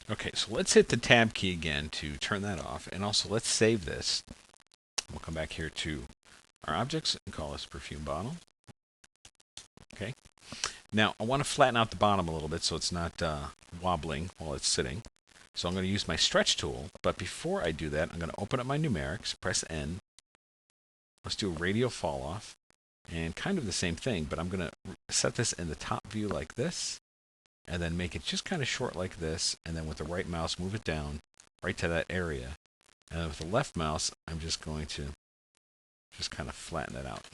Okay, so let's hit the tab key again to turn that off, and also let's save this. We'll come back here to our objects and call this perfume bottle. Okay. Now I want to flatten out the bottom a little bit so it's not wobbling while it's sitting. So I'm going to use my stretch tool, but before I do that, I'm going to open up my numerics, press N. Let's do a radial fall off, and kind of the same thing, but I'm going to set this in the top view like this, and then make it just kind of short like this, and then with the right mouse move it down right to that area. And then with the left mouse, I'm just going to just kind of flatten that out.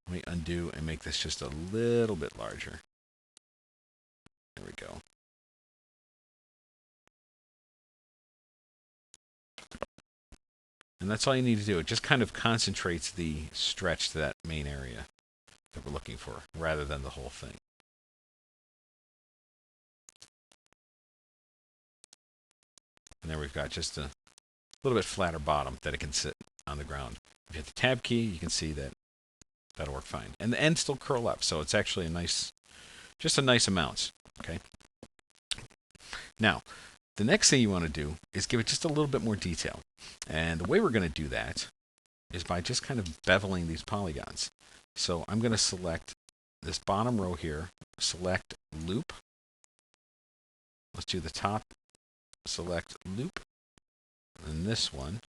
Let me undo and make this just a little bit larger. There we go. And that's all you need to do. It just kind of concentrates the stretch to that main area that we're looking for, rather than the whole thing. And there we've got just a little bit flatter bottom that it can sit on the ground. If you hit the tab key, you can see that that'll work fine. And the ends still curl up, so it's actually a nice, just a nice amount. Okay. Now, the next thing you want to do is give it just a little bit more detail. And the way we're going to do that is by just kind of beveling these polygons. So I'm going to select this bottom row here, select loop. Let's do the top, select loop, and this one.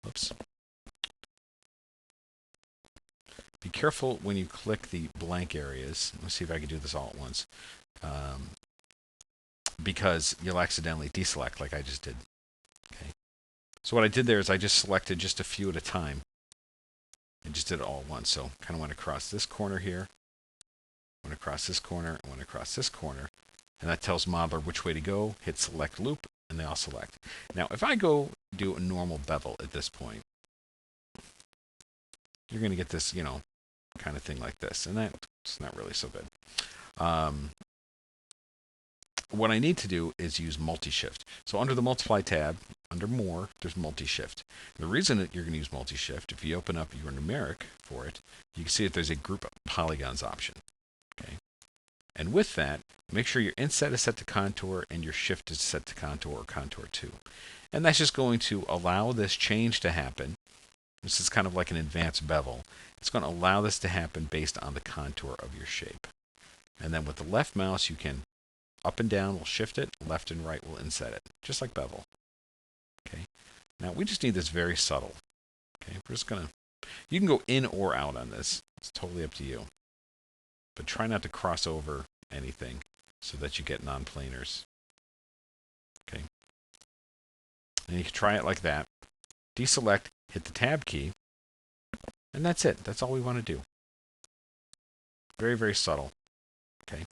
Oops. Be careful when you click the blank areas. Let's see if I can do this all at once. Because you'll accidentally deselect like I just did. Okay. So what I did there is I just selected just a few at a time and just did it all at once. So kind of went across this corner here, went across this corner, and went across this corner. And that tells Modeler which way to go. Hit select loop, and they all select. Now, if I go do a normal bevel at this point, you're going to get this, kind of thing like this. And that's not really so good. What I need to do is use multi-shift. So under the multiply tab, under more, there's multi-shift. The reason that you're going to use multi-shift, if you open up your numeric for it, you can see that there's a group of polygons option. Okay. And with that, make sure your inset is set to contour and your shift is set to contour or contour 2. And that's just going to allow this change to happen. This is kind of like an advanced bevel. It's going to allow this to happen based on the contour of your shape. And then with the left mouse, you can up and down will shift it, left and right will inset it, just like bevel. Okay. Now we just need this very subtle. Okay. We're just gonna. You can go in or out on this. It's totally up to you. But try not to cross over anything so that you get non-planars. Okay. And you can try it like that. Deselect, hit the tab key, and that's it. That's all we want to do. Very, very subtle. Okay.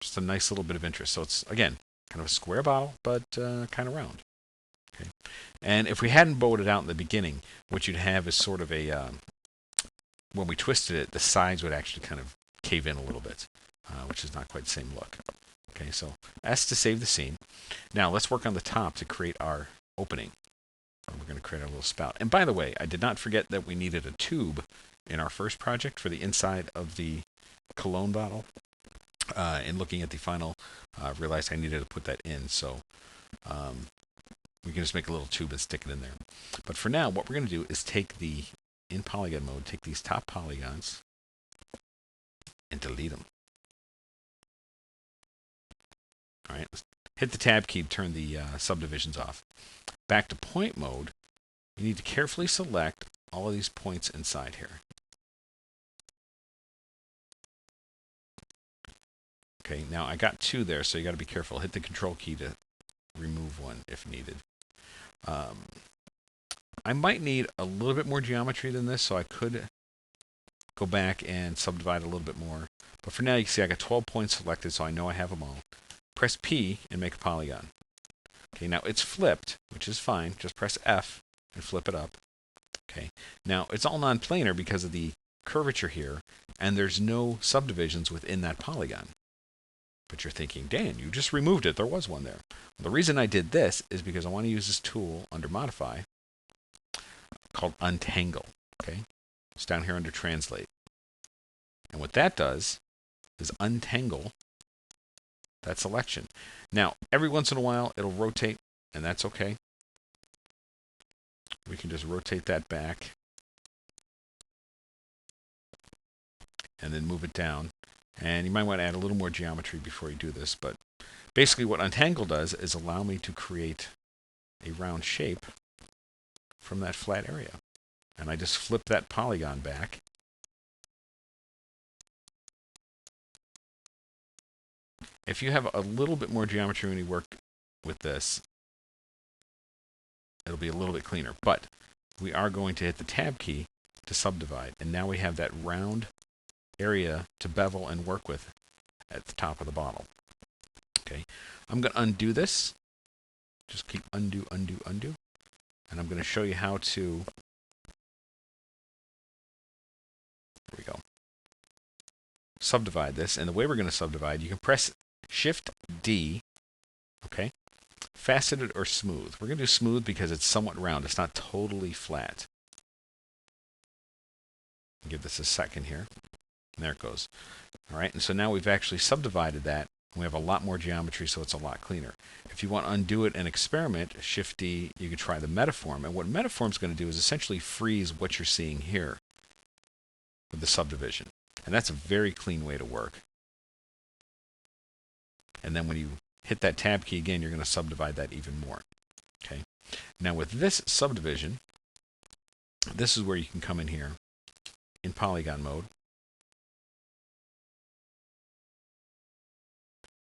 Just a nice little bit of interest. So it's, again, kind of a square bottle, but kind of round. Okay. And if we hadn't bowed it out in the beginning, what you'd have is sort of a, when we twisted it, the sides would actually kind of cave in a little bit, which is not quite the same look. Okay, so S to save the scene. Now let's work on the top to create our opening. We're going to create a little spout. And by the way, I did not forget that we needed a tube in our first project for the inside of the cologne bottle. And looking at the final, realized I needed to put that in. So we can just make a little tube and stick it in there. But for now, what we're going to do is take the, in polygon mode, take these top polygons and delete them. All right, let's hit the tab key to turn the subdivisions off. Back to point mode, you need to carefully select all of these points inside here. Okay, now I got 2 there, so you got to be careful. Hit the control key to remove one if needed. I might need a little bit more geometry than this, so I could go back and subdivide a little bit more. But for now, you can see I got 12 points selected, so I know I have them all. Press P and make a polygon. Okay, now it's flipped, which is fine. Just press F and flip it up. Okay, now it's all non-planar because of the curvature here, and there's no subdivisions within that polygon. But you're thinking, Dan, you just removed it. There was one there. Well, the reason I did this is because I want to use this tool under Modify called Untangle. Okay, it's down here under Translate. And what that does is untangle that selection. Now, every once in a while, it'll rotate, and that's okay. We can just rotate that back and then move it down. And you might want to add a little more geometry before you do this, but basically what untangle does is allow me to create a round shape from that flat area. And I just flip that polygon back. If you have a little bit more geometry when you work with this, it'll be a little bit cleaner. But we are going to hit the tab key to subdivide. And now we have that round area to bevel and work with at the top of the bottle. Okay, I'm going to undo this. Just keep undo, undo, undo. And I'm going to show you how to, there we go, subdivide this. And the way we're going to subdivide, you can press Shift D, okay, faceted or smooth. We're going to do smooth because it's somewhat round. It's not totally flat. Give this a second here. And there it goes. All right, and so now we've actually subdivided that. We have a lot more geometry, so it's a lot cleaner. If you want to undo it and experiment, Shift D, you can try the metaform. And what metaform is going to do is essentially freeze what you're seeing here with the subdivision. And that's a very clean way to work. And then when you hit that tab key again, you're going to subdivide that even more. Okay. Now with this subdivision, this is where you can come in here in polygon mode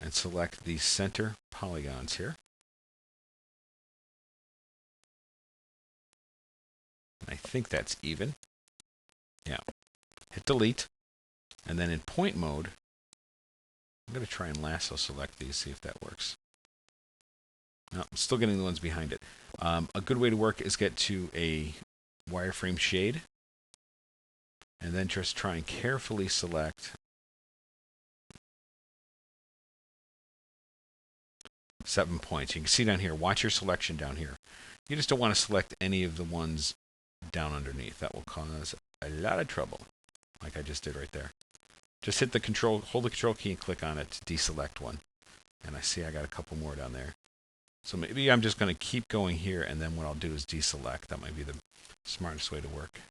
and select the center polygons here. And I think that's even. Yeah. Hit delete. And then in point mode, I'm going to try and lasso select these, see if that works. No, I'm still getting the ones behind it. A good way to work is get to a wireframe shade and then just try and carefully select 7 points. You can see down here, watch your selection down here. You just don't want to select any of the ones down underneath. That will cause a lot of trouble, like I just did right there. Just hit the control, hold the control key and click on it to deselect one. And I see I got a couple more down there. So maybe I'm just going to keep going here, and then what I'll do is deselect. That might be the smartest way to work.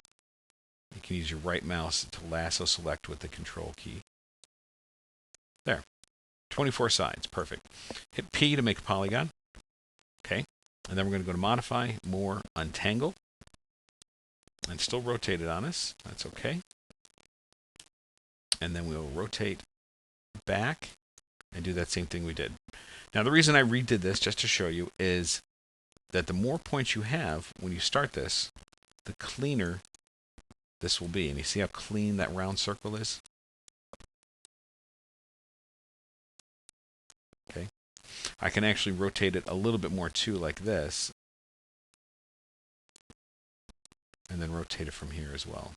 You can use your right mouse to lasso select with the control key. There. 24 sides. Perfect. Hit P to make a polygon. Okay. And then we're going to go to Modify, More, Untangle. And still rotate it on us. That's okay. And then we'll rotate back and do that same thing we did. Now, the reason I redid this, just to show you, is that the more points you have when you start this, the cleaner this will be. And you see how clean that round circle is? Okay. I can actually rotate it a little bit more too, like this. And then rotate it from here as well.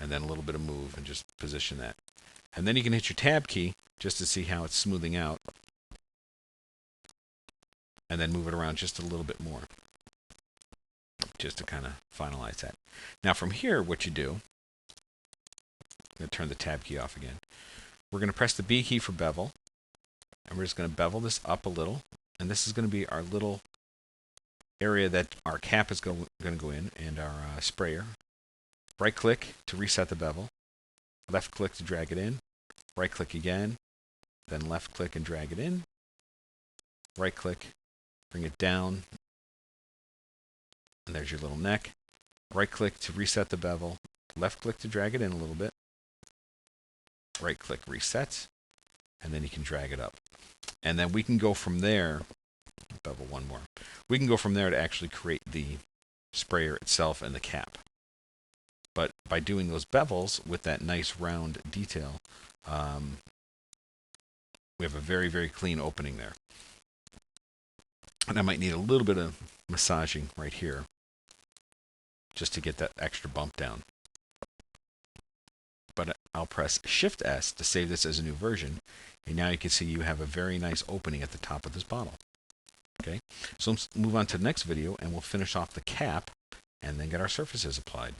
And then a little bit of move and just position that. And then you can hit your tab key just to see how it's smoothing out. And then move it around just a little bit more. Just to kind of finalize that. Now from here, what you do, I'm going to turn the tab key off again. We're going to press the B key for bevel. And we're just going to bevel this up a little. And this is going to be our little area that our cap is going to go in, and our sprayer. Right click to reset the bevel. Left click to drag it in. Right click again. Then left click and drag it in. Right click, bring it down. And there's your little neck. Right click to reset the bevel. Left click to drag it in a little bit. Right click, reset. And then you can drag it up. And then we can go from there. Bevel one more. We can go from there to actually create the sprayer itself and the cap. But by doing those bevels with that nice round detail, we have a very, very clean opening there. And I might need a little bit of massaging right here just to get that extra bump down. But I'll press Shift S to save this as a new version. And now you can see you have a very nice opening at the top of this bottle. Okay, so let's move on to the next video and we'll finish off the cap and then get our surfaces applied.